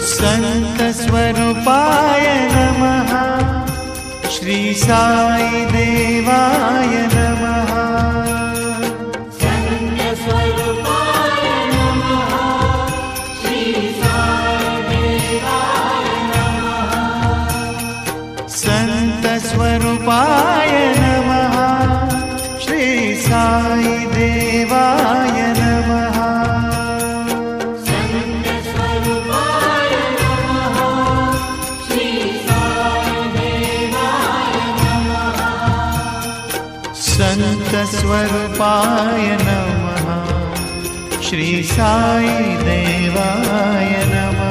संतस्वरूपाय नमः। श्री साई देवाय नमः। संतस्वरूपाय नमः। श्री साई देवाय नमः। संतस्वरूपाय नमः। श्री साई देवाय नमः। संतस्वरूपाय नमः। श्री साई देवाय नमः। संतस्वरूपाय नमः। श्री साई देवाय नमः।